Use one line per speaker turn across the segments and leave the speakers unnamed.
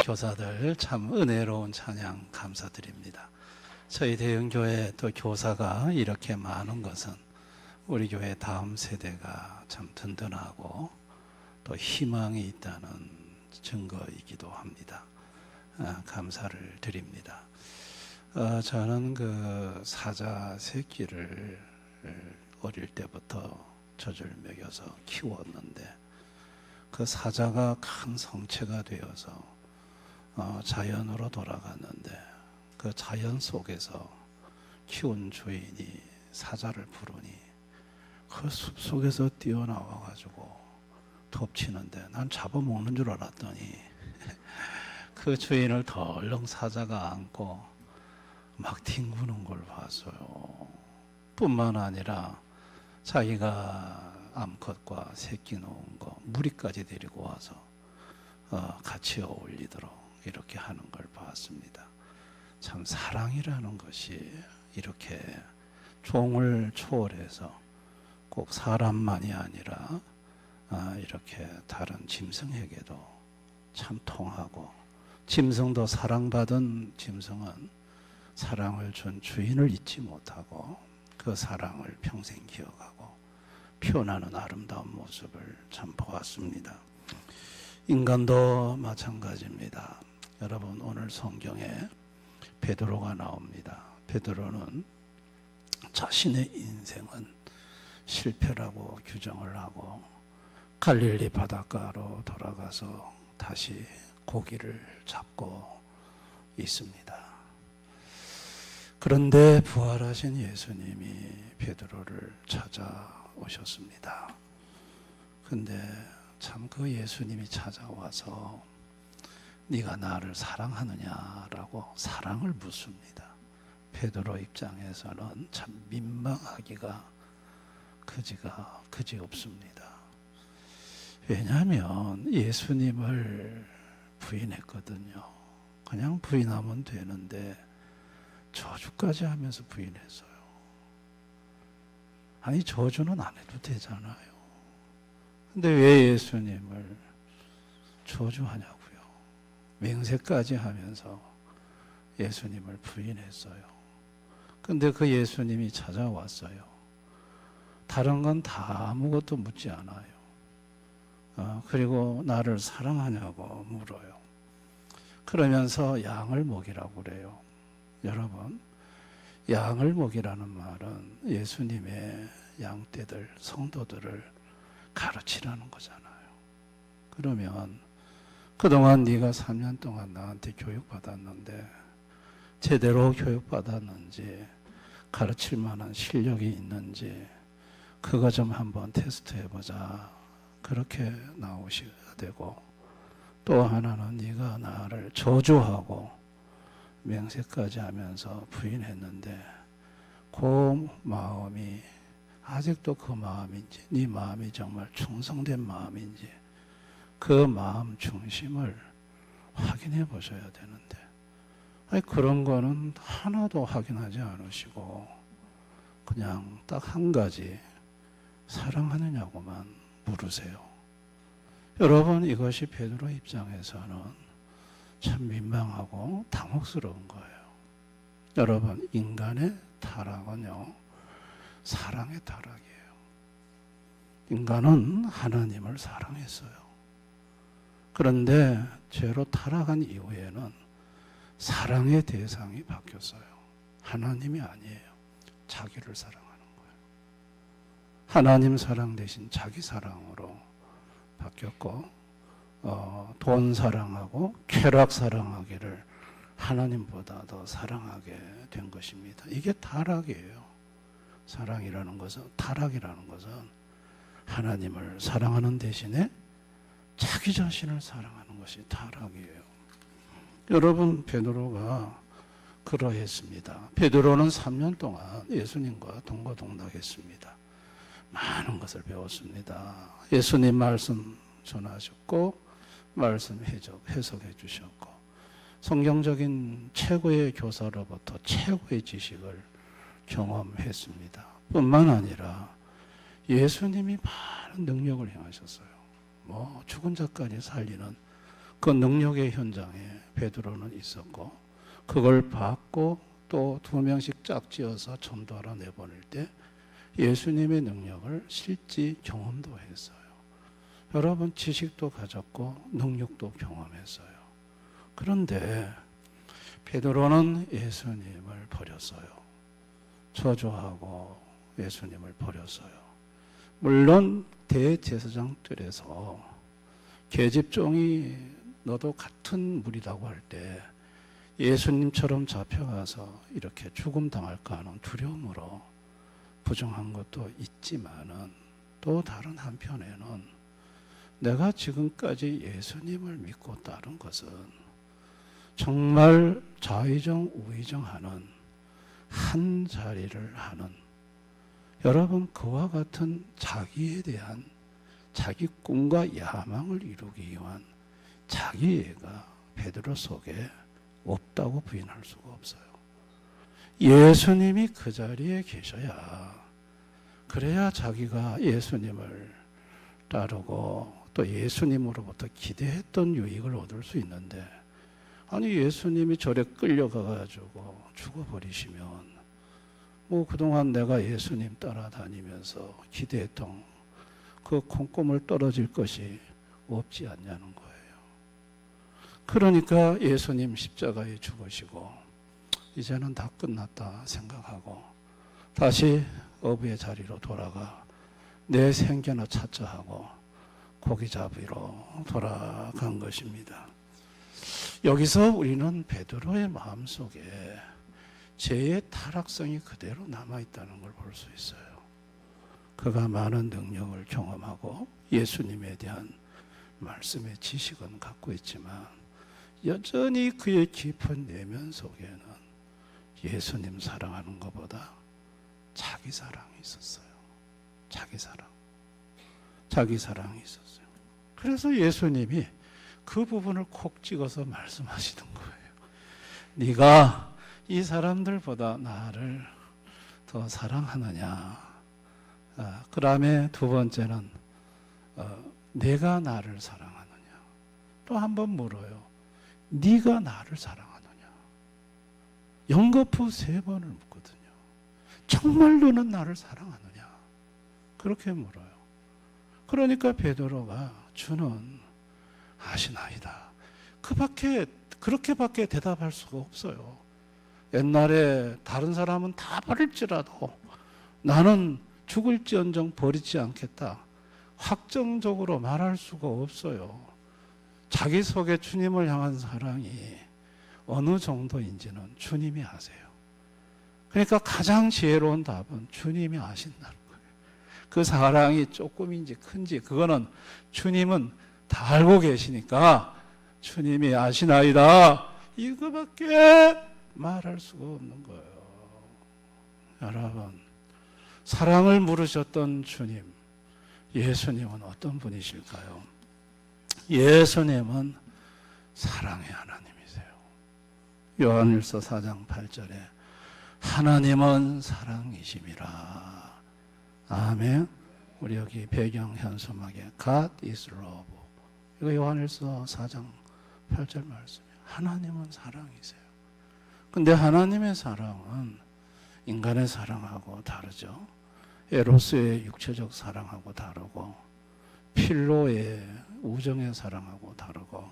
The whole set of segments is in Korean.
교사들 참 은혜로운 찬양 감사드립니다. 저희 대형교회 또 교사가 이렇게 많은 것은 우리 교회 다음 세대가 참 든든하고 또 희망이 있다는 증거이기도 합니다. 감사를 드립니다. 저는 그 사자 새끼를 어릴 때부터 젖을 먹여서 키웠는데 그 사자가 큰 성체가 되어서 자연으로 돌아갔는데 그 자연 속에서 키운 주인이 사자를 부르니 그 숲속에서 뛰어나와 가지고 덮치는데 난 잡아먹는 줄 알았더니 그 주인을 덜렁 사자가 안고 막 뒹구는 걸 봤어요. 뿐만 아니라 자기가 암컷과 새끼 놓은 거 무리까지 데리고 와서 같이 어울리도록 이렇게 하는 걸 봤습니다. 참 사랑이라는 것이 이렇게 종을 초월해서 꼭 사람만이 아니라 이렇게 다른 짐승에게도 참 통하고, 짐승도 사랑받은 짐승은 사랑을 준 주인을 잊지 못하고 그 사랑을 평생 기억하고 표현하는 아름다운 모습을 참 보았습니다. 인간도 마찬가지입니다. 여러분, 오늘 성경에 베드로가 나옵니다. 베드로는 자신의 인생은 실패라고 규정을 하고 갈릴리 바닷가로 돌아가서 다시 고기를 잡고 있습니다. 그런데 부활하신 예수님이 베드로를 찾아오셨습니다. 근데 참 그 예수님이 찾아와서 네가 나를 사랑하느냐라고 사랑을 묻습니다. 베드로 입장에서는 참 민망하기가 그지 없습니다. 왜냐하면 예수님을 부인했거든요. 그냥 부인하면 되는데 저주까지 하면서 부인했어요. 아니, 저주는 안 해도 되잖아요. 근데 왜 예수님을 저주하냐고요. 맹세까지 하면서 예수님을 부인했어요. 근데 그 예수님이 찾아왔어요. 다른 건 다 아무것도 묻지 않아요. 그리고 나를 사랑하냐고 물어요. 그러면서 양을 먹이라고 그래요. 여러분, 양을 먹이라는 말은 예수님의 양떼들, 성도들을 가르치라는 거잖아요. 그러면 그동안 네가 3년 동안 나한테 교육받았는데 제대로 교육받았는지, 가르칠 만한 실력이 있는지 그거 좀 한번 테스트해보자. 그렇게 나오셔야 되고, 또 하나는 네가 나를 저주하고 맹세까지 하면서 부인했는데 그 마음이 아직도 그 마음인지, 네 마음이 정말 충성된 마음인지 그 마음 중심을 확인해 보셔야 되는데, 아니 그런 거는 하나도 확인하지 않으시고 그냥 딱 한 가지, 사랑하느냐고만 물으세요. 여러분, 이것이 베드로 입장에서는 참 민망하고 당혹스러운 거예요. 여러분, 인간의 타락은요, 사랑의 타락이에요. 인간은 하나님을 사랑했어요. 그런데 죄로 타락한 이후에는 사랑의 대상이 바뀌었어요. 하나님이 아니에요. 자기를 사랑하는 거예요. 하나님 사랑 대신 자기 사랑으로 바뀌었고, 돈 사랑하고 쾌락 사랑하기를 하나님보다 더 사랑하게 된 것입니다. 이게 타락이에요. 사랑이라는 것은, 타락이라는 것은 하나님을 사랑하는 대신에 자기 자신을 사랑하는 것이 타락이에요. 여러분, 베드로가 그러했습니다. 베드로는 3년 동안 예수님과 동거동락했습니다. 많은 것을 배웠습니다. 예수님 말씀 전하셨고, 말씀 해석해 주셨고, 성경적인 최고의 교사로부터 최고의 지식을 경험했습니다. 뿐만 아니라 예수님이 많은 능력을 행하셨어요. 죽은 자까지 살리는 그 능력의 현장에 베드로는 있었고, 그걸 받고 또 2명씩 짝지어서 전도하러 내보낼 때 예수님의 능력을 실제 경험도 했어요. 여러분, 지식도 가졌고 능력도 경험했어요. 그런데 베드로는 예수님을 버렸어요. 저주하고 예수님을 버렸어요. 물론 대제사장들에서 계집종이 너도 같은 무리라고 할 때 예수님처럼 잡혀가서 이렇게 죽음 당할까 하는 두려움으로 부정한 것도 있지만은, 또 다른 한편에는 내가 지금까지 예수님을 믿고 따른 것은 정말 좌의정 우의정하는 한 자리를 하는, 여러분, 그와 같은 자기에 대한 자기 꿈과 야망을 이루기 위한 자기애가 베드로 속에 없다고 부인할 수가 없어요. 예수님이 그 자리에 계셔야, 그래야 자기가 예수님을 따르고 또 예수님으로부터 기대했던 유익을 얻을 수 있는데, 아니 예수님이 절에 끌려가가지고 죽어버리시면 그동안 내가 예수님 따라다니면서 기대했던 그 콩고물 떨어질 것이 없지 않냐는 거예요. 그러니까 예수님 십자가에 죽으시고 이제는 다 끝났다 생각하고 다시 어부의 자리로 돌아가 내 생계나 찾자 하고 고기 잡으러 돌아간 것입니다. 여기서 우리는 베드로의 마음속에 죄의 타락성이 그대로 남아있다는 걸 볼 수 있어요. 그가 많은 능력을 경험하고 예수님에 대한 말씀의 지식은 갖고 있지만 여전히 그의 깊은 내면 속에는 예수님 사랑하는 것보다 자기 사랑이 있었어요. 자기 사랑이 있었어요. 그래서 예수님이 그 부분을 콕 찍어서 말씀하시는 거예요. 네가 이 사람들보다 나를 더 사랑하느냐. 그 다음에 두 번째는 내가 나를 사랑하느냐. 또 한 번 물어요. 네가 나를 사랑하느냐. 연거푸 3번을 묻거든요. 정말 너는 나를 사랑하느냐. 그렇게 물어요. 그러니까 베드로가 주는 아시나이다. 그렇게밖에 대답할 수가 없어요. 옛날에 다른 사람은 다 버릴지라도 나는 죽을지언정 버리지 않겠다. 확정적으로 말할 수가 없어요. 자기 속에 주님을 향한 사랑이 어느 정도인지는 주님이 아세요. 그러니까 가장 지혜로운 답은 주님이 아신다는 거예요. 그 사랑이 조금인지 큰지 그거는 주님은 다 알고 계시니까 주님이 아시나이다. 이거밖에 말할 수가 없는 거예요. 여러분, 사랑을 물으셨던 주님, 예수님은 어떤 분이실까요? 예수님은 사랑의 하나님이세요. 요한일서 4장 8절에 하나님은 사랑이심이라. 아멘. 우리 여기 배경 현수막에 God is love. 이거 요한일서 4장 8절 말씀이에요. 하나님은 사랑이세요. 근데 하나님의 사랑은 인간의 사랑하고 다르죠. 에로스의 육체적 사랑하고 다르고 필로의 우정의 사랑하고 다르고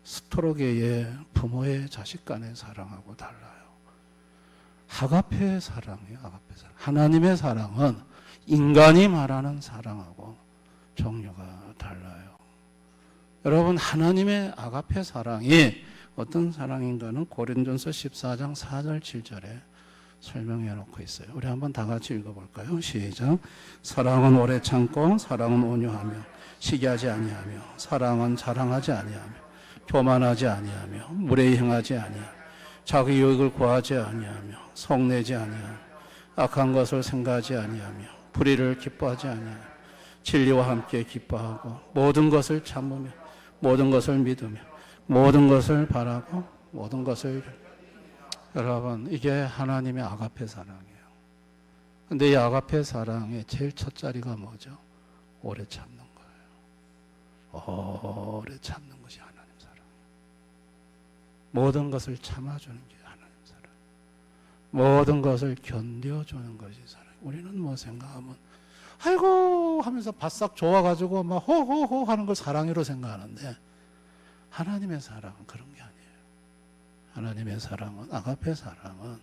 스토로게의 부모의 자식 간의 사랑하고 달라요. 아가페의 사랑이에요. 아가페 사랑. 하나님의 사랑은 인간이 말하는 사랑하고 종류가 달라요. 여러분, 하나님의 아가페 사랑이 어떤 사랑인가는 고린도전서 14장 4절 7절에 설명해 놓고 있어요. 우리 한번 다 같이 읽어볼까요? 시작. 사랑은 오래 참고 사랑은 온유하며 시기하지 아니하며 사랑은 자랑하지 아니하며 교만하지 아니하며 무례히 행하지 아니하며 자기 유익을 구하지 아니하며 속내지 아니하며 악한 것을 생각하지 아니하며 불의를 기뻐하지 아니하며 진리와 함께 기뻐하고 모든 것을 참으며 모든 것을 믿으며 모든 것을 바라고 모든 것을. 여러분, 이게 하나님의 아가페 사랑이에요. 근데 이 아가페 사랑의 제일 첫 자리가 뭐죠? 오래 참는 거예요. 오래 참는 것이 하나님 사랑. 모든 것을 참아주는 게 하나님 사랑. 모든 것을 견뎌주는 것이 사랑. 우리는 뭐 생각하면 아이고 하면서 바싹 좋아가지고 막 호호호 하는 걸 사랑으로 생각하는데, 하나님의 사랑은 그런 게 아니에요. 하나님의 사랑은, 아가페 사랑은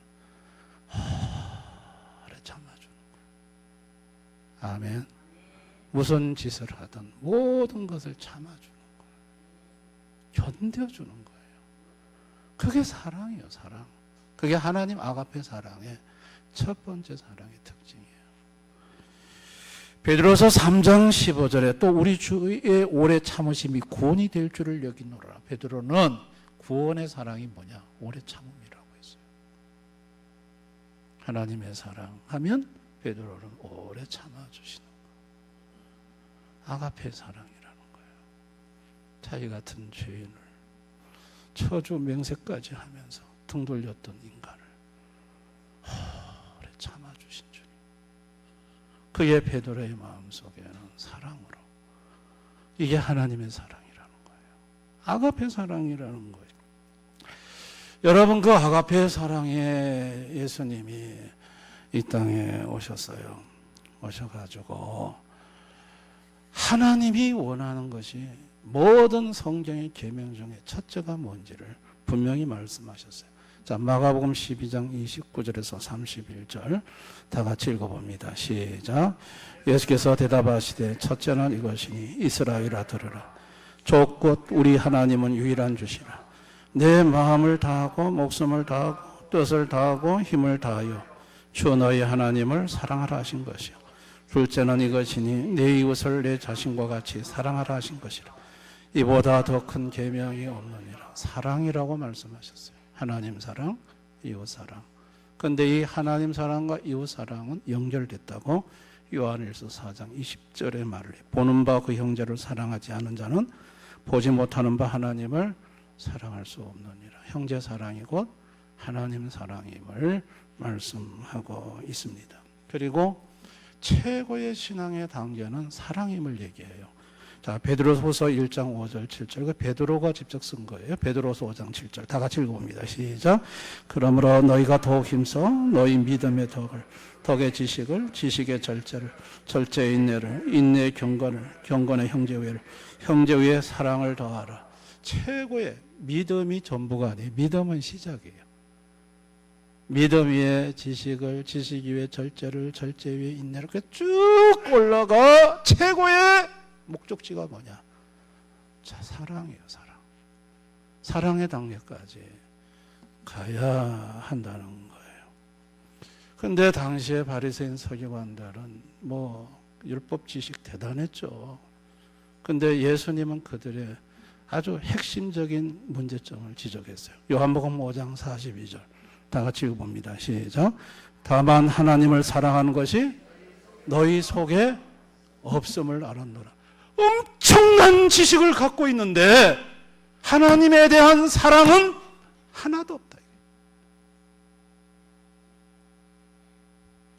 오래 참아주는 거예요. 아멘. 무슨 짓을 하든 모든 것을 참아주는 거예요. 견뎌주는 거예요. 그게 사랑이에요. 사랑. 그게 하나님 아가페 사랑의 첫 번째 사랑의 특징이에요. 베드로서 3장 15절에 또 우리 주의 오래 참으심이 구원이 될 줄을 여기노라. 베드로는 구원의 사랑이 뭐냐? 오래 참음이라고 했어요. 하나님의 사랑하면 베드로는 오래 참아주시는 거예요. 아가페 사랑이라는 거예요. 자기 같은 죄인을 처주 맹세까지 하면서 등 돌렸던 인간을 오래 참아주신 주님. 그게 베드로의 마음속에는 사랑으로, 이게 하나님의 사랑이라는 거예요. 아가페 사랑이라는 거예요. 여러분, 그 아가페 사랑에 예수님이 이 땅에 오셨어요. 오셔가지고 하나님이 원하는 것이 모든 성경의 계명 중에 첫째가 뭔지를 분명히 말씀하셨어요. 자, 마가복음 12장 29절에서 31절 다 같이 읽어봅니다. 시작. 예수께서 대답하시되 첫째는 이것이니 이스라엘아 들으라. 곧 우리 하나님은 유일한 주시라. 내 마음을 다하고 목숨을 다하고 뜻을 다하고 힘을 다하여 주 너희 하나님을 사랑하라 하신 것이요. 둘째는 이것이니 내 이웃을 내 자신과 같이 사랑하라 하신 것이라. 이보다 더 큰 계명이 없느니라. 사랑이라고 말씀하셨어요. 하나님 사랑, 이웃 사랑. 그런데 이 하나님 사랑과 이웃 사랑은 연결됐다고 요한일서 4장 20절에 말을 해요. 보는 바 그 형제를 사랑하지 않은 자는 보지 못하는 바 하나님을 사랑할 수 없느니라. 형제 사랑이 곧 하나님 사랑임을 말씀하고 있습니다. 그리고 최고의 신앙의 단계는 사랑임을 얘기해요. 자, 베드로후서 1장 5절 7절. 그 베드로가 직접 쓴 거예요. 베드로후서 5장 7절. 다 같이 읽어봅니다. 시작. 그러므로 너희가 더욱 힘써 너희 믿음의 덕의 지식을, 지식의 절제를, 절제의 인내를, 인내의 경건을, 경건의 형제우애를, 형제우애의 사랑을 더하라. 최고의 믿음이 전부가 아니에요. 믿음은 시작이에요. 믿음 위에 지식을, 지식 위에 절제를, 절제 위에 인내를, 이렇게 쭉 올라가 최고의 목적지가 뭐냐? 자, 사랑이에요. 사랑. 사랑의 단계까지 가야 한다는 거예요. 근데 당시에 바리새인 서기관들은 뭐 율법 지식 대단했죠. 근데 예수님은 그들의 아주 핵심적인 문제점을 지적했어요. 요한복음 5장 42절. 다 같이 읽어봅니다. 시작. 다만 하나님을 사랑하는 것이 너희 속에 없음을 알았노라. 엄청난 지식을 갖고 있는데 하나님에 대한 사랑은 하나도 없다.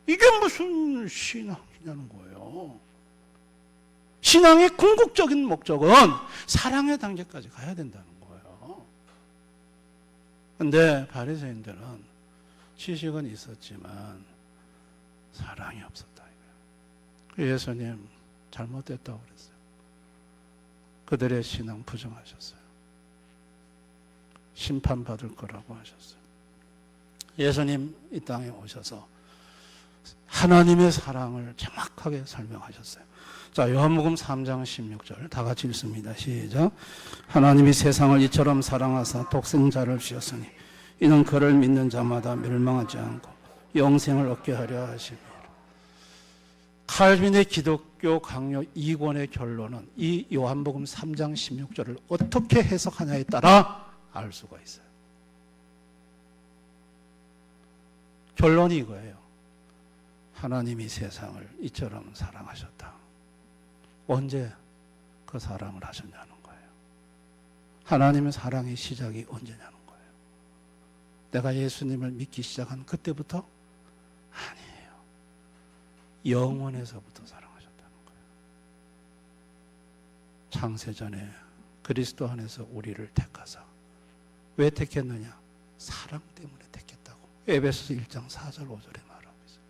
이게 무슨 신앙이냐는 거예요. 신앙의 궁극적인 목적은 사랑의 단계까지 가야 된다는 거예요. 그런데 바리새인들은 지식은 있었지만 사랑이 없었다. 예수님 잘못됐다고 그랬어요. 그들의 신앙 부정하셨어요. 심판받을 거라고 하셨어요. 예수님 이 땅에 오셔서 하나님의 사랑을 정확하게 설명하셨어요. 자, 요한복음 3장 16절 다 같이 읽습니다. 시작. 하나님이 세상을 이처럼 사랑하사 독생자를 주셨으니 이는 그를 믿는 자마다 멸망하지 않고 영생을 얻게 하려 하심이라. 칼빈의 기독교 강요 2권의 결론은 이 요한복음 3장 16절을 어떻게 해석하냐에 따라 알 수가 있어요. 결론이 이거예요. 하나님이 세상을 이처럼 사랑하셨다. 언제 그 사랑을 하셨냐는 거예요. 하나님의 사랑의 시작이 언제냐는 거예요. 내가 예수님을 믿기 시작한 그때부터? 아니에요. 영원에서부터 사랑하셨다는 거예요. 창세전에 그리스도 안에서 우리를 택하사. 왜 택했느냐? 사랑 때문에 택했다고 에베소서 1장 4절 5절에 말하고 있어요.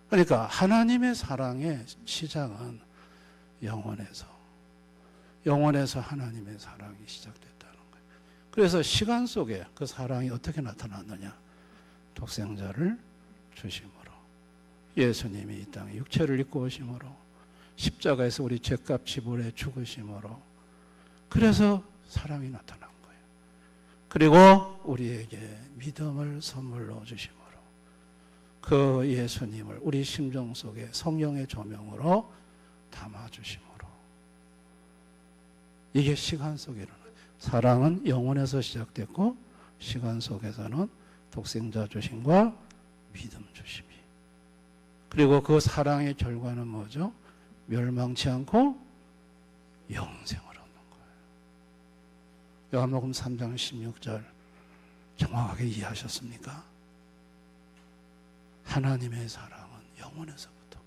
그러니까 하나님의 사랑의 시작은 영원에서 하나님의 사랑이 시작됐다는 거예요. 그래서 시간 속에 그 사랑이 어떻게 나타났느냐? 독생자를 주심으로, 예수님이 이 땅에 육체를 입고 오심으로, 십자가에서 우리 죄값 지불해 죽으심으로, 그래서 사랑이 나타난 거예요. 그리고 우리에게 믿음을 선물로 주심으로, 그 예수님을 우리 심정 속에 성령의 조명으로 담아주심으로, 이게 시간 속에 일어나요. 사랑은 영혼에서 시작됐고 시간 속에서는 독생자 주심과 믿음 주심이, 그리고 그 사랑의 결과는 뭐죠? 멸망치 않고 영생을 얻는 거예요. 요한복음 3장 16절 정확하게 이해하셨습니까? 하나님의 사랑은 영원에서부터.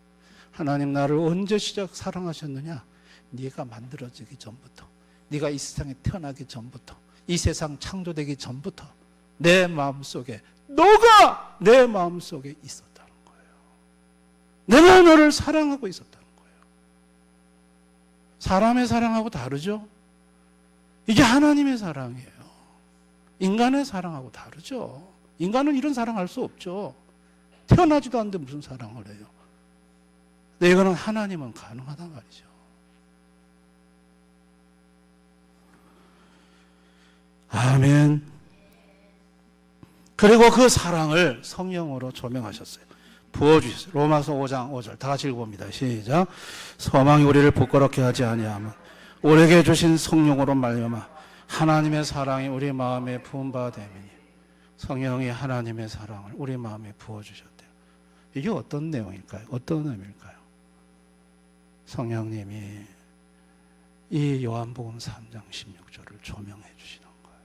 하나님 나를 언제 사랑하셨느냐? 네가 만들어지기 전부터, 네가 이 세상에 태어나기 전부터, 이 세상 창조되기 전부터 내 마음속에, 너가 내 마음속에 있었다는 거예요. 내가 너를 사랑하고 있었다는 거예요. 사람의 사랑하고 다르죠? 이게 하나님의 사랑이에요. 인간의 사랑하고 다르죠. 인간은 이런 사랑할 수 없죠. 태어나지도 않는데 무슨 사랑을 해요? 근데 이거는 하나님은 가능하단 말이죠. 아멘. 그리고 그 사랑을 성령으로 조명하셨어요. 부어주셨어요. 로마서 5장 5절 다 같이 읽어봅니다. 시작. 소망이 우리를 부끄럽게 하지 아니하면 우리에게 주신 성령으로 말미암아 하나님의 사랑이 우리 마음에 부은 바 됨이니. 성령이 하나님의 사랑을 우리 마음에 부어주셨대요. 이게 어떤 내용일까요? 어떤 의미일까요? 성령님이 이 요한복음 3장 16절을 조명해 주시는 거예요.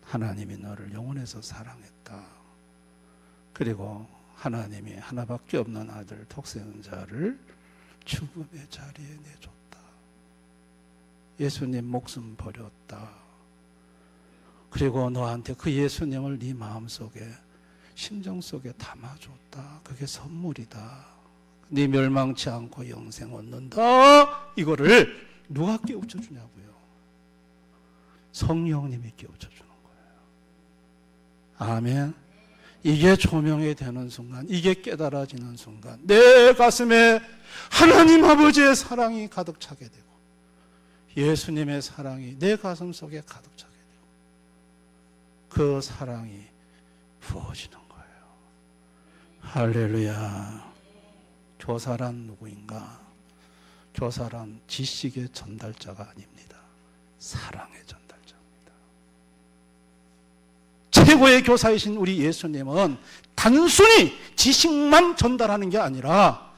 하나님이 너를 영원에서 사랑했다. 그리고 하나님이 하나밖에 없는 아들 독생자를 죽음의 자리에 내줬다. 예수님 목숨 버렸다. 그리고 너한테 그 예수님을 네 마음속에, 심정 속에 담아줬다. 그게 선물이다. 네 멸망치 않고 영생 얻는다. 이거를 누가 깨우쳐 주냐고요? 성령님이 깨우쳐 주는 거예요. 아멘. 이게 조명이 되는 순간, 이게 깨달아지는 순간 내 가슴에 하나님 아버지의 사랑이 가득 차게 되고 예수님의 사랑이 내 가슴 속에 가득 차게 되고 그 사랑이 부어지는 거예요. 할렐루야. 교사란 누구인가? 교사란 지식의 전달자가 아닙니다. 사랑의 전달자입니다. 최고의 교사이신 우리 예수님은 단순히 지식만 전달하는 게 아니라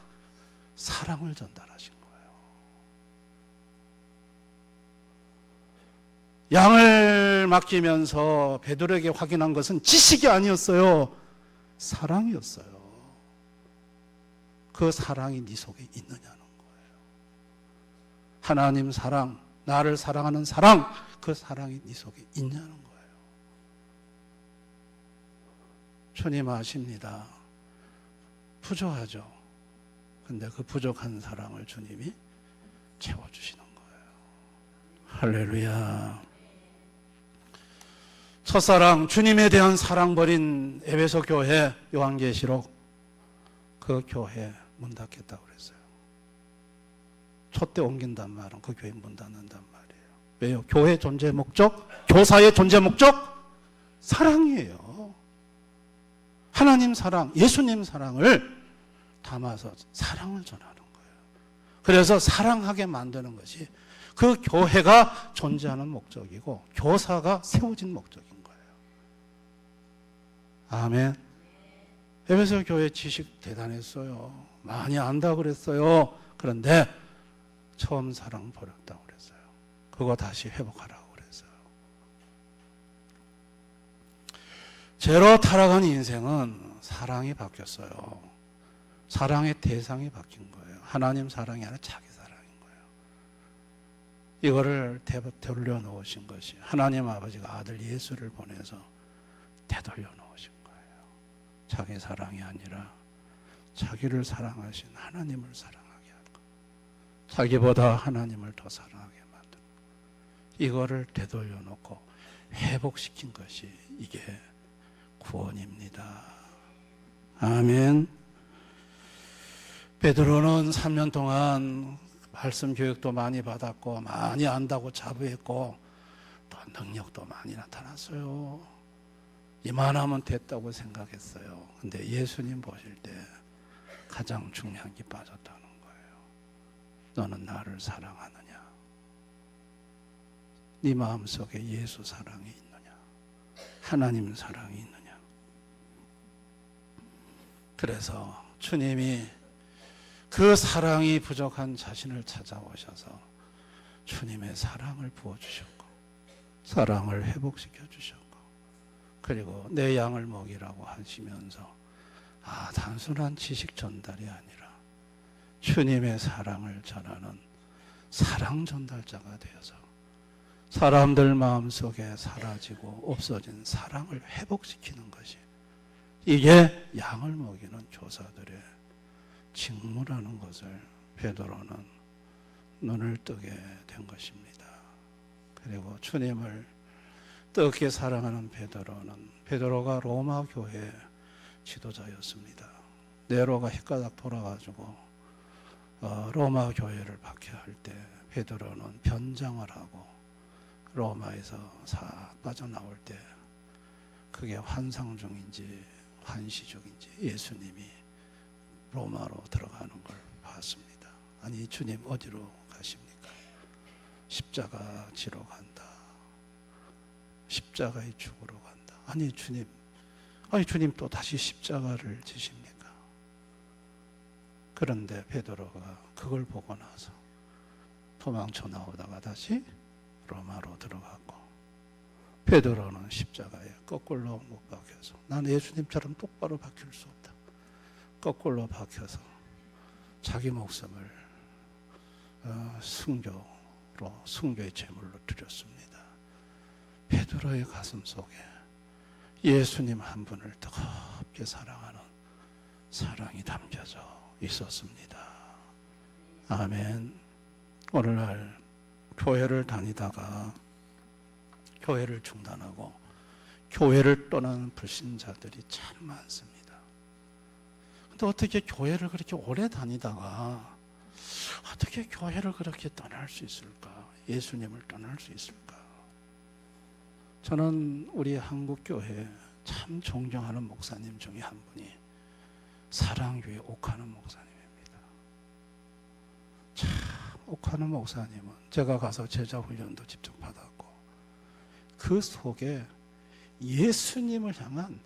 사랑을 전달하신 거예요. 양을 맡기면서 베드로에게 확인한 것은 지식이 아니었어요. 사랑이었어요. 그 사랑이 네 속에 있느냐는 거예요. 하나님 사랑, 나를 사랑하는 사랑, 그 사랑이 네 속에 있냐는 거예요. 주님 아십니다. 부족하죠. 근데 그 부족한 사랑을 주님이 채워주시는 거예요. 할렐루야. 첫사랑, 주님에 대한 사랑 버린 에베소 교회, 요한계시록 그 교회 문 닫겠다고 그랬어요. 촛대 옮긴단 말은 그 교회 문 닫는단 말이에요. 왜요? 교회 존재 목적, 교사의 존재 목적, 사랑이에요. 하나님 사랑, 예수님 사랑을 담아서 사랑을 전하는 거예요. 그래서 사랑하게 만드는 것이 그 교회가 존재하는 목적이고 교사가 세워진 목적인 거예요. 아멘. 에베소 교회 지식 대단했어요. 많이 안다고 그랬어요. 그런데 처음 사랑 버렸다고 그랬어요. 그거 다시 회복하라고 그랬어요. 죄로 타락한 인생은 사랑이 바뀌었어요. 사랑의 대상이 바뀐 거예요. 하나님 사랑이 아니라 자기 사랑인 거예요. 이거를 되돌려 놓으신 것이 하나님 아버지가 아들 예수를 보내서 되돌려 놓으신 거예요. 자기 사랑이 아니라 자기를 사랑하신 하나님을 사랑하게 하는 거. 자기보다 하나님을 더 사랑하게 만드는 거. 이거를 되돌려 놓고 회복시킨 것이 이게 구원입니다. 아멘. 베드로는 3년 동안 말씀 교육도 많이 받았고 많이 안다고 자부했고 또 능력도 많이 나타났어요. 이만하면 됐다고 생각했어요. 근데 예수님 보실 때 가장 중요한 게 빠졌다는 거예요. 너는 나를 사랑하느냐? 네 마음속에 예수 사랑이 있느냐? 하나님 사랑이 있느냐? 그래서 주님이 그 사랑이 부족한 자신을 찾아오셔서 주님의 사랑을 부어주셨고 사랑을 회복시켜 주셨고 그리고 내 양을 먹이라고 하시면서 단순한 지식 전달이 아니라 주님의 사랑을 전하는 사랑 전달자가 되어서 사람들 마음속에 사라지고 없어진 사랑을 회복시키는 것이 이게 양을 먹이는 교사들의 직무라는 것을 베드로는 눈을 뜨게 된 것입니다. 그리고 주님을 뜨겁게 사랑하는 베드로가 로마 교회 지도자였습니다. 네로가 헷가닥 돌아가지고 로마 교회를 박해할 때 베드로는 변장을 하고 로마에서 빠져나올 때 그게 환상 중인지 환시 중인지 예수님이 로마로 들어가는 걸 봤습니다. 아니 주님 어디로 가십니까? 십자가 지러 간다. 십자가의 죽으러 간다. 아니 주님 또 다시 십자가를 지십니까? 그런데 베드로가 그걸 보고 나서 도망쳐 나오다가 다시 로마로 들어갔고 베드로는 십자가에 거꾸로 못 박혀서 나는 예수님처럼 똑바로 박힐 수 없다. 거꾸로 박혀서 자기 목숨을 순교의 제물로 드렸습니다. 베드로의 가슴 속에 예수님 한 분을 뜨겁게 사랑하는 사랑이 담겨져 있었습니다. 아멘. 오늘날 교회를 다니다가 교회를 중단하고 교회를 떠나는 불신자들이 참 많습니다. 근데 어떻게 교회를 그렇게 오래 다니다가 어떻게 교회를 그렇게 떠날 수 있을까? 예수님을 떠날 수 있을까? 저는 우리 한국교회 참 존경하는 목사님 중에 한 분이 사랑교회 옥하는 목사님입니다. 참 옥하는 목사님은 제가 가서 제자훈련도 직접 받았고 그 속에 예수님을 향한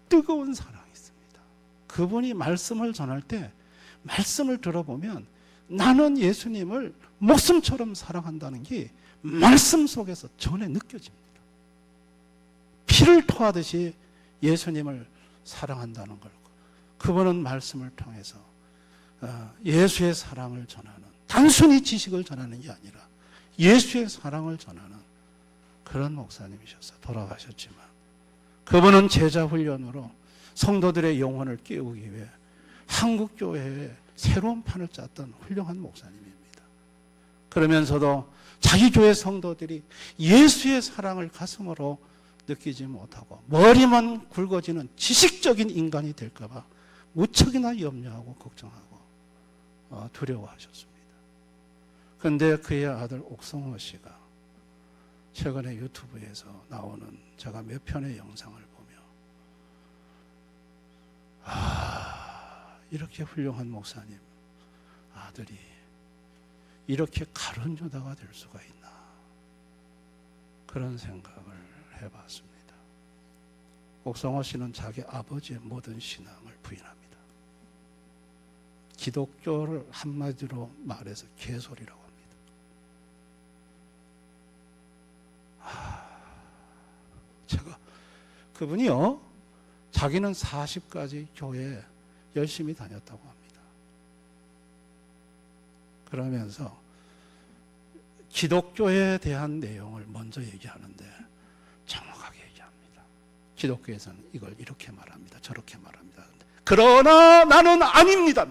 뜨거운 사랑이 있습니다. 그분이 말씀을 전할 때 말씀을 들어보면 나는 예수님을 목숨처럼 사랑한다는 게 말씀 속에서 전에 느껴집니다. 피를 토하듯이 예수님을 사랑한다는 걸 그분은 말씀을 통해서 예수의 사랑을 전하는 단순히 지식을 전하는 게 아니라 예수의 사랑을 전하는 그런 목사님이셔서 돌아가셨지만 그분은 제자훈련으로 성도들의 영혼을 깨우기 위해 한국교회에 새로운 판을 짰던 훌륭한 목사님입니다. 그러면서도 자기 교회 성도들이 예수의 사랑을 가슴으로 느끼지 못하고 머리만 굵어지는 지식적인 인간이 될까 봐 무척이나 염려하고 걱정하고 두려워하셨습니다. 그런데 그의 아들 옥성호 씨가 최근에 유튜브에서 나오는 제가 몇 편의 영상을 보며 이렇게 훌륭한 목사님 아들이 이렇게 가룟 유다가 될 수가 있나 그런 생각을 해봤습니다. 옥성호 씨는 자기 아버지의 모든 신앙을 부인합니다. 기독교를 한마디로 말해서 개소리라고 합니다. 제가 그분이요 자기는 40까지 교회 열심히 다녔다고 합니다. 그러면서 기독교에 대한 내용을 먼저 얘기하는데 정확하게 얘기합니다. 기독교에서는 이걸 이렇게 말합니다. 저렇게 말합니다. 그러나 나는 아닙니다.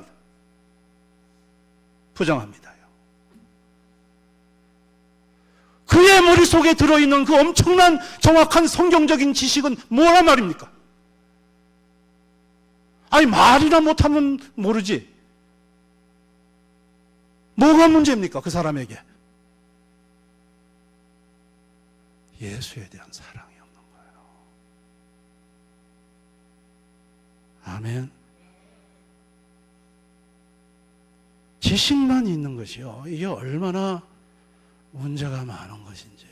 부정합니다요. 그의 머릿속에 들어있는 그 엄청난 정확한 성경적인 지식은 뭐란 말입니까? 아니 말이나 못하면 모르지. 뭐가 문제입니까? 그 사람에게. 예수에 대한 사랑이 없는 거예요. 아멘. 지식만 있는 것이요. 이게 얼마나 문제가 많은 것인지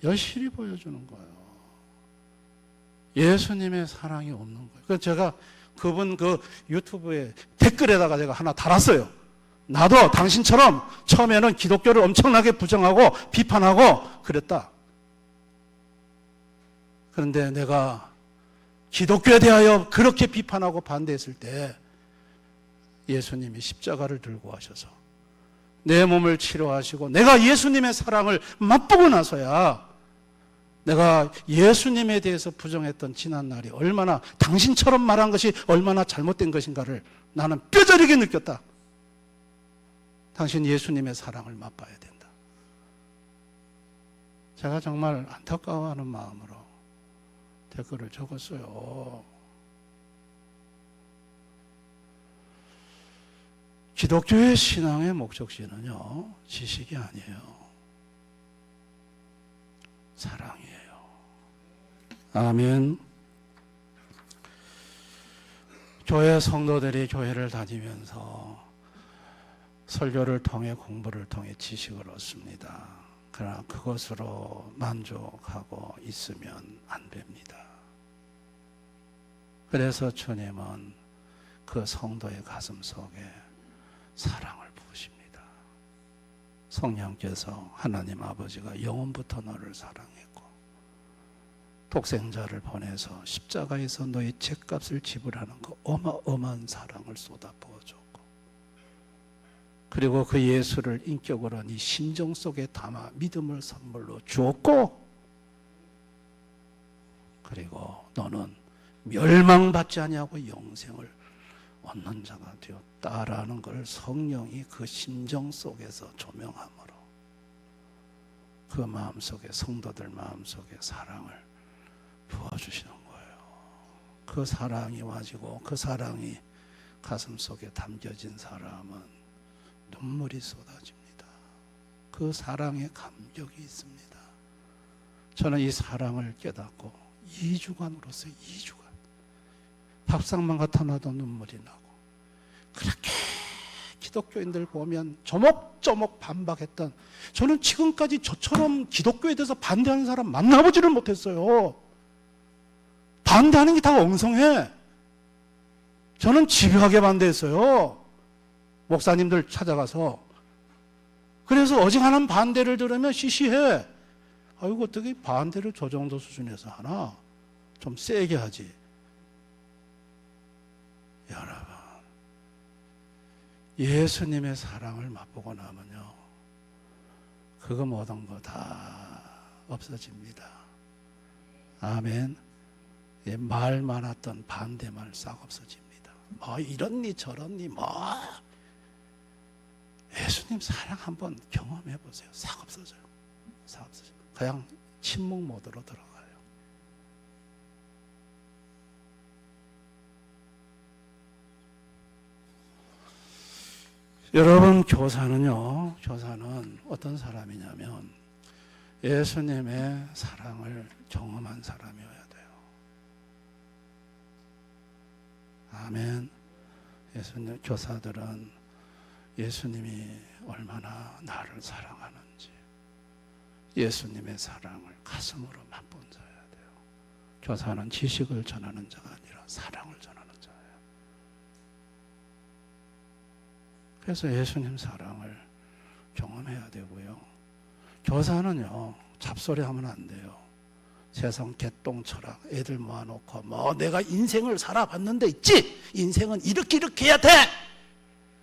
여실히 보여주는 거예요. 예수님의 사랑이 없는 거예요. 그래서 제가 그분 그 유튜브에 댓글에다가 제가 하나 달았어요. 나도 당신처럼 처음에는 기독교를 엄청나게 부정하고 비판하고 그랬다. 그런데 내가 기독교에 대하여 그렇게 비판하고 반대했을 때 예수님이 십자가를 들고 하셔서 내 몸을 치료하시고 내가 예수님의 사랑을 맛보고 나서야 내가 예수님에 대해서 부정했던 지난 날이 얼마나 당신처럼 말한 것이 얼마나 잘못된 것인가를 나는 뼈저리게 느꼈다. 당신 예수님의 사랑을 맛봐야 된다. 제가 정말 안타까워하는 마음으로 댓글을 적었어요. 기독교의 신앙의 목적지는요, 지식이 아니에요. 사랑이에요. 아멘. 교회 성도들이 교회를 다니면서 설교를 통해 공부를 통해 지식을 얻습니다. 그러나 그것으로 만족하고 있으면 안 됩니다. 그래서 주님은 그 성도의 가슴 속에 사랑을 부으십니다. 성령께서 하나님 아버지가 영원부터 너를 사랑했고 독생자를 보내서 십자가에서 너의 죄값을 지불하는 그 어마어마한 사랑을 쏟아부어줬고 그리고 그 예수를 인격으로 네 심정 속에 담아 믿음을 선물로 주었고 그리고 너는 멸망받지 아니하고 영생을 얻는 자가 되었다라는 걸 성령이 그 심정 속에서 조명함으로 그 마음속에 성도들 마음속에 사랑을 부어주시는 거예요. 그 사랑이 와지고 그 사랑이 가슴속에 담겨진 사람은 눈물이 쏟아집니다. 그 사랑에 감격이 있습니다. 저는 이 사랑을 깨닫고 2주간으로서 2주간 밥상만 갖다 놔도 눈물이 나고 그렇게 기독교인들 보면 조목조목 반박했던 저는 지금까지 저처럼 기독교에 대해서 반대하는 사람 만나보지를 못했어요. 반대하는 게 다 엉성해. 저는 집요하게 반대했어요. 목사님들 찾아가서. 그래서 어지간한 반대를 들으면 시시해. 아이고 어떻게 반대를 저 정도 수준에서 하나? 좀 세게 하지. 여러분, 예수님의 사랑을 맛보고 나면요, 그거 모든 거 다 없어집니다. 아멘. 예, 말 많았던 반대말 싹 없어집니다. 뭐 이런니 저런니 뭐 예수님 사랑 한번 경험해 보세요. 싹 없어져요. 싹 없어져요. 그냥 침묵 모드로 들어가요. 여러분, 교사는요, 교사는 어떤 사람이냐면 예수님의 사랑을 경험한 사람이어야 돼요. 아멘. 예수님, 교사들은 예수님이 얼마나 나를 사랑하는지 예수님의 사랑을 가슴으로 맛본 자여야 돼요. 교사는 지식을 전하는 자가 아니라 사랑을 전하는 자예요. 그래서 예수님 사랑을 경험해야 되고요. 교사는요, 잡소리 하면 안 돼요. 세상 개똥 철학, 애들 모아놓고 뭐 내가 인생을 살아봤는데 있지? 인생은 이렇게 이렇게 해야 돼!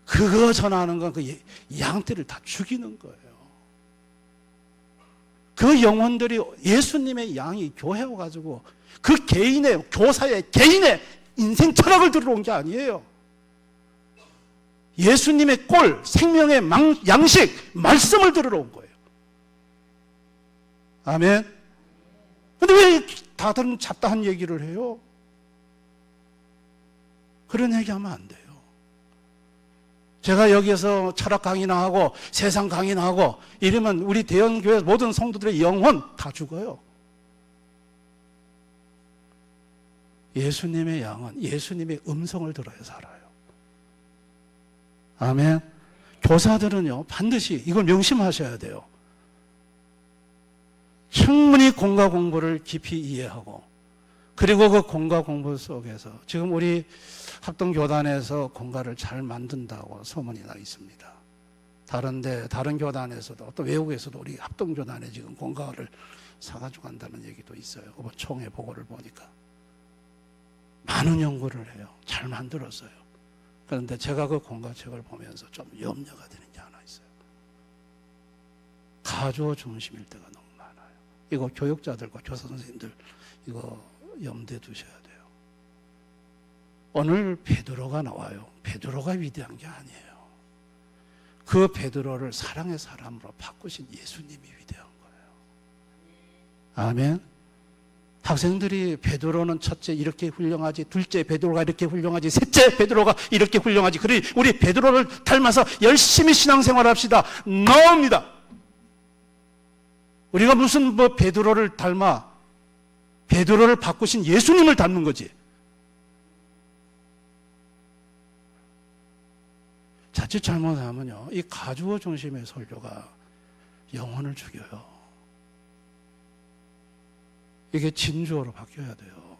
그거 전하는 건 그 양떼를 다 죽이는 거예요. 그 영혼들이 예수님의 양이 교회와 가지고 그 개인의 교사의 개인의 인생 철학을 들어온 게 아니에요. 예수님의 꼴, 생명의 양식, 말씀을 들으러 온 거예요. 아멘. 근데 왜 다들 잡다한 얘기를 해요? 그런 얘기하면 안 돼요. 제가 여기에서 철학 강의나 하고 세상 강의나 하고 이러면 우리 대형교회 모든 성도들의 영혼 다 죽어요. 예수님의 양은 예수님의 음성을 들어야 살아요. 아멘. 교사들은요, 반드시 이걸 명심하셔야 돼요. 충분히 공과 공부를 깊이 이해하고, 그리고 그 공과 공부 속에서 지금 우리 합동교단에서 공과를 잘 만든다고 소문이 나 있습니다. 다른 교단에서도 또 외국에서도 우리 합동교단에 지금 공과를 사가지고 간다는 얘기도 있어요. 이번 총회 보고를 보니까. 많은 연구를 해요. 잘 만들었어요. 그런데 제가 그 공과책을 보면서 좀 염려가 되는 게 하나 있어요. 가주어 중심일 때가 너무 많아요. 이거 교육자들과 교사 선생님들 이거 염두에 두셔야 돼요. 오늘 베드로가 나와요. 베드로가 위대한 게 아니에요. 그 베드로를 사랑의 사람으로 바꾸신 예수님이 위대한 거예요. 아멘. 학생들이 베드로는 첫째 이렇게 훌륭하지, 둘째 베드로가 이렇게 훌륭하지, 셋째 베드로가 이렇게 훌륭하지. 그러니 우리 베드로를 닮아서 열심히 신앙생활합시다. 나옵니다. 우리가 무슨 베드로를 닮아 베드로를 바꾸신 예수님을 닮는 거지. 자칫 잘못하면요, 이 가주어 중심의 설교가 영혼을 죽여요. 이게 진주어로 바뀌어야 돼요.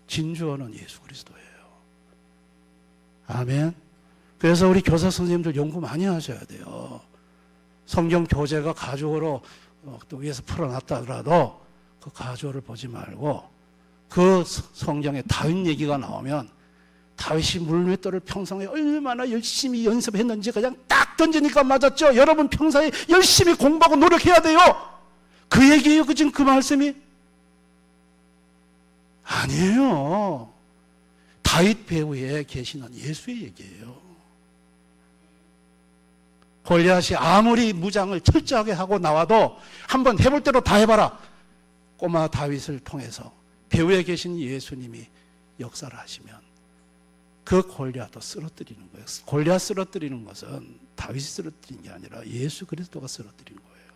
진주어는 예수 그리스도예요. 아멘. 그래서 우리 교사 선생님들 연구 많이 하셔야 돼요. 성경 교재가 가주어로 또 위에서 풀어놨다 하더라도 그 가주어를 보지 말고 그 성경에 다윗 얘기가 나오면 다윗이 물맷돌을 평상에 얼마나 열심히 연습했는지 그냥 딱 던지니까 맞았죠. 여러분 평상에 열심히 공부하고 노력해야 돼요. 그 얘기예요. 지금 그 말씀이 아니에요. 다윗 배후에 계시는 예수의 얘기예요. 골리앗이 아무리 무장을 철저하게 하고 나와도 한번 해볼 대로 다 해봐라. 꼬마 다윗을 통해서 배후에 계신 예수님이 역사를 하시면 그 골리앗도 쓰러뜨리는 거예요. 골리앗 쓰러뜨리는 것은 다윗이 쓰러뜨린 게 아니라 예수 그리스도가 쓰러뜨린 거예요.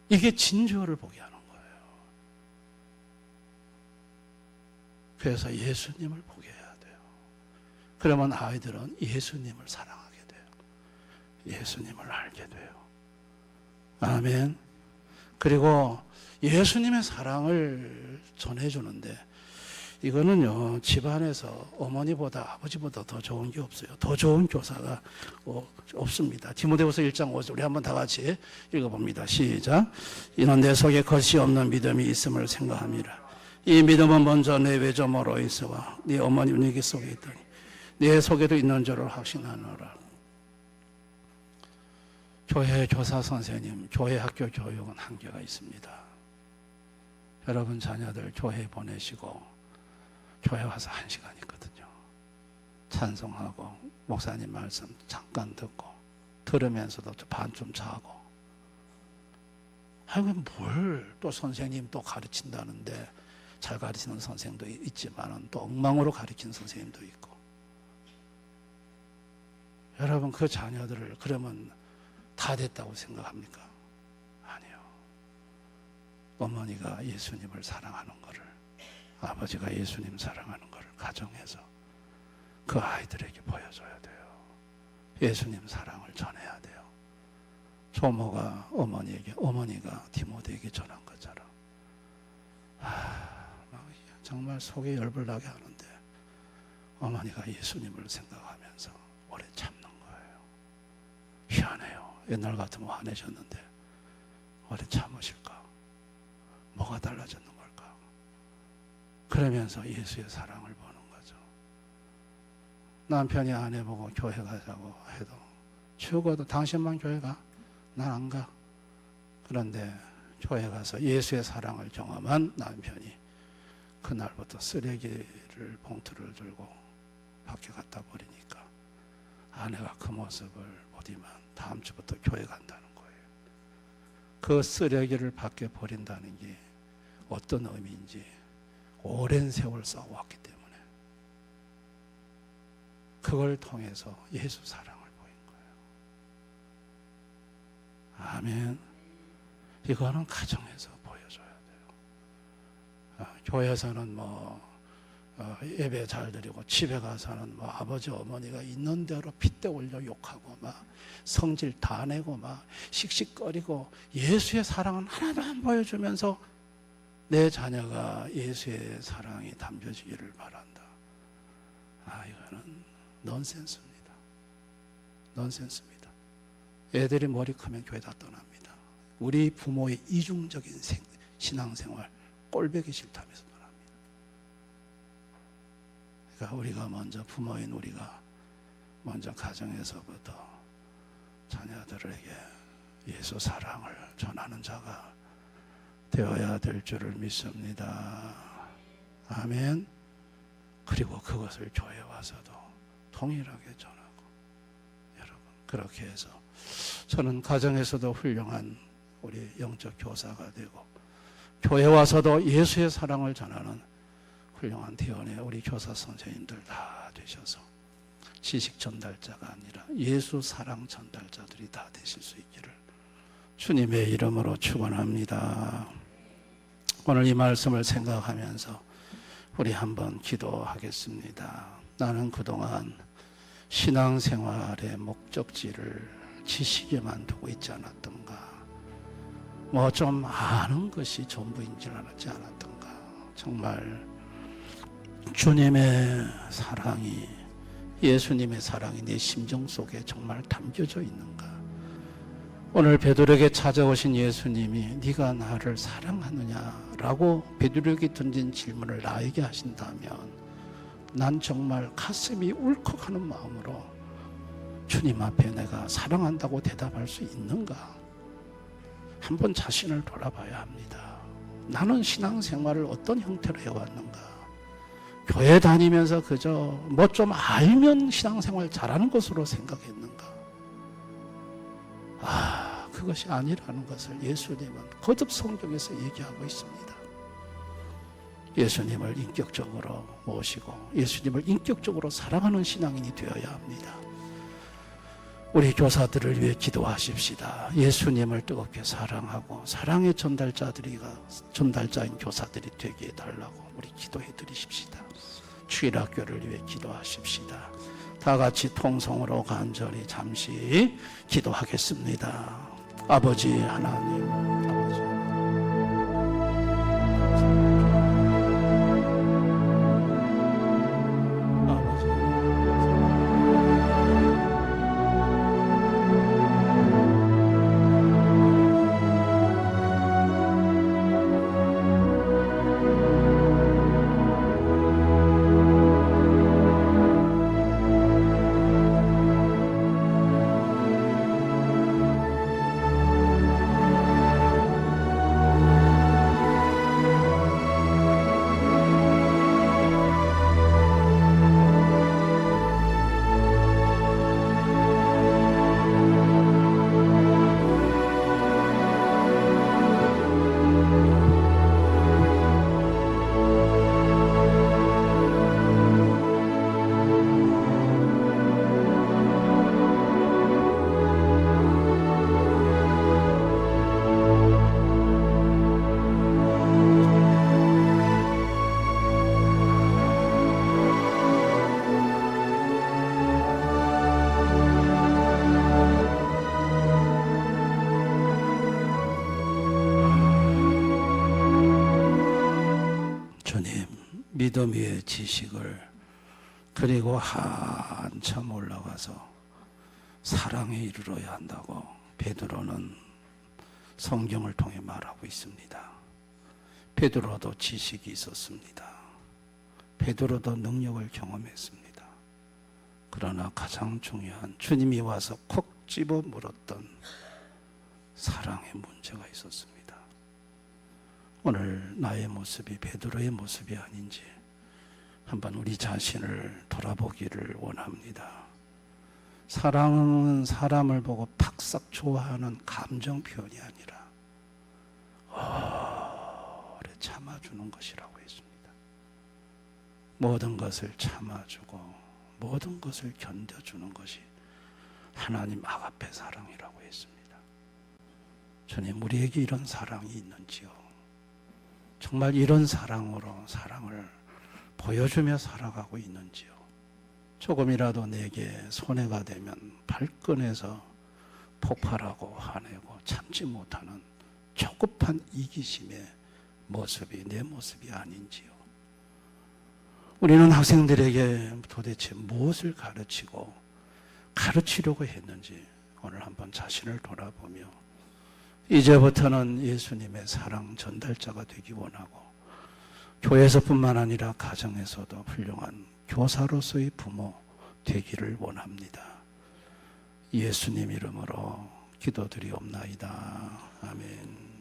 이게 진주어를 보게 하는 거예요. 그래서 예수님을 보게 해야 돼요. 그러면 아이들은 예수님을 사랑하게 돼요. 예수님을 알게 돼요. 아멘. 그리고 예수님의 사랑을 전해주는데 이거는요, 집안에서 어머니보다 아버지보다 더 좋은 게 없어요. 더 좋은 교사가 없습니다. 디모데후서 1장 5절 우리 한번 다 같이 읽어봅니다. 시작. 이는 내 속에 겉이 없는 믿음이 있음을 생각함이라. 이 믿음은 먼저 내 외조모로 있어와 네 어머니 분위기 속에 있더니 내 속에도 있는 줄을 확신하노라. 교회 교사 선생님, 교회 학교 교육은 한계가 있습니다. 여러분 자녀들 교회 보내시고 교회 와서 1시간 있거든요. 찬송하고 목사님 말씀 잠깐 듣고 들으면서도 반쯤 자고. 아이고 뭘 또 선생님 또 가르친다는데 잘 가르치는 선생도 있지만 또 엉망으로 가르치는 선생님도 있고. 여러분 그 자녀들을 그러면 다 됐다고 생각합니까? 아니요. 어머니가 예수님을 사랑하는 것을, 아버지가 예수님 사랑하는 것을 가정에서 그 아이들에게 보여줘야 돼요. 예수님 사랑을 전해야 돼요. 조모가 어머니에게, 어머니가 디모데에게 전한 것처럼. 정말 속에 열불 나게 하는데 어머니가 예수님을 생각하면서 오래 참는 거예요. 희한해요. 옛날 같으면 화내셨는데 오래 참으실까? 뭐가 달라졌는 걸까? 그러면서 예수의 사랑을 보는 거죠. 남편이 아내 보고 교회 가자고 해도 죽어도 당신만 교회 가? 난 안 가. 그런데 교회 가서 예수의 사랑을 경험한 남편이 그날부터 쓰레기를 봉투를 들고 밖에 갖다 버리니까 아내가 그 모습을 보더만 다음 주부터 교회 간다는 거예요. 그 쓰레기를 밖에 버린다는 게 어떤 의미인지 오랜 세월 싸워왔기 때문에 그걸 통해서 예수 사랑을 보인 거예요. 아멘. 이거는 가정에서 보여줘야 돼요. 교회에서는 예배 잘 드리고 집에 가서는 아버지 어머니가 있는 대로 핏대 올려 욕하고 막 성질 다 내고 막 씩씩거리고 예수의 사랑은 하나도 안 보여주면서 내 자녀가 예수의 사랑이 담겨지기를 바란다. 이거는 넌센스입니다. 넌센스입니다. 애들이 머리 크면 교회 다 떠납니다. 우리 부모의 이중적인 신앙생활 꼴보기 싫다면서 떠납니다. 그러니까 우리가 먼저 부모인 우리가 먼저 가정에서부터 자녀들에게 예수 사랑을 전하는 자가 되어야 될 줄을 믿습니다. 아멘. 그리고 그것을 교회에 와서도 동일하게 전하고, 여러분 그렇게 해서 저는 가정에서도 훌륭한 우리 영적 교사가 되고 교회 와서도 예수의 사랑을 전하는 훌륭한 대원의 우리 교사 선생님들 다 되셔서 지식 전달자가 아니라 예수 사랑 전달자들이 다 되실 수 있기를 주님의 이름으로 축원합니다. 오늘 이 말씀을 생각하면서 우리 한번 기도하겠습니다. 나는 그동안 신앙생활의 목적지를 지식에만 두고 있지 않았던가, 좀 아는 것이 전부인 줄 알았지 않았던가, 정말 주님의 사랑이, 예수님의 사랑이 내 심정 속에 정말 담겨져 있는가. 오늘 베드로에게 찾아오신 예수님이 네가 나를 사랑하느냐라고 베드로에게 던진 질문을 나에게 하신다면 난 정말 가슴이 울컥하는 마음으로 주님 앞에 내가 사랑한다고 대답할 수 있는가? 한번 자신을 돌아봐야 합니다. 나는 신앙생활을 어떤 형태로 해왔는가? 교회 다니면서 그저 좀 알면 신앙생활 잘하는 것으로 생각했는가? 그것이 아니라는 것을 예수님은 거듭 성경에서 얘기하고 있습니다. 예수님을 인격적으로 모시고 예수님을 인격적으로 사랑하는 신앙인이 되어야 합니다. 우리 교사들을 위해 기도하십시다. 예수님을 뜨겁게 사랑하고 사랑의 전달자인 교사들이 되게 해달라고 우리 기도해 드리십시다. 주일학교를 위해 기도하십시다. 다 같이 통성으로 간절히 잠시 기도하겠습니다. 아버지 하나님, 아버지 믿음 위의 지식을 그리고 한참 올라가서 사랑에 이르러야 한다고 베드로는 성경을 통해 말하고 있습니다. 베드로도 지식이 있었습니다. 베드로도 능력을 경험했습니다. 그러나 가장 중요한 주님이 와서 콕 집어 물었던 사랑의 문제가 있었습니다. 오늘 나의 모습이 베드로의 모습이 아닌지 한번 우리 자신을 돌아보기를 원합니다. 사랑은 사람을 보고 팍싹 좋아하는 감정 표현이 아니라 오래 참아주는 것이라고 했습니다. 모든 것을 참아주고 모든 것을 견뎌주는 것이 하나님 아가페 사랑이라고 했습니다. 주님, 우리에게 이런 사랑이 있는지요? 정말 이런 사랑으로 사랑을 보여주며 살아가고 있는지요? 조금이라도 내게 손해가 되면 발끈해서 폭발하고 화내고 참지 못하는 조급한 이기심의 모습이 내 모습이 아닌지요? 우리는 학생들에게 도대체 무엇을 가르치려고 했는지 오늘 한번 자신을 돌아보며 이제부터는 예수님의 사랑 전달자가 되기 원하고 교회에서뿐만 아니라 가정에서도 훌륭한 교사로서의 부모 되기를 원합니다. 예수님 이름으로 기도드리옵나이다. 아멘.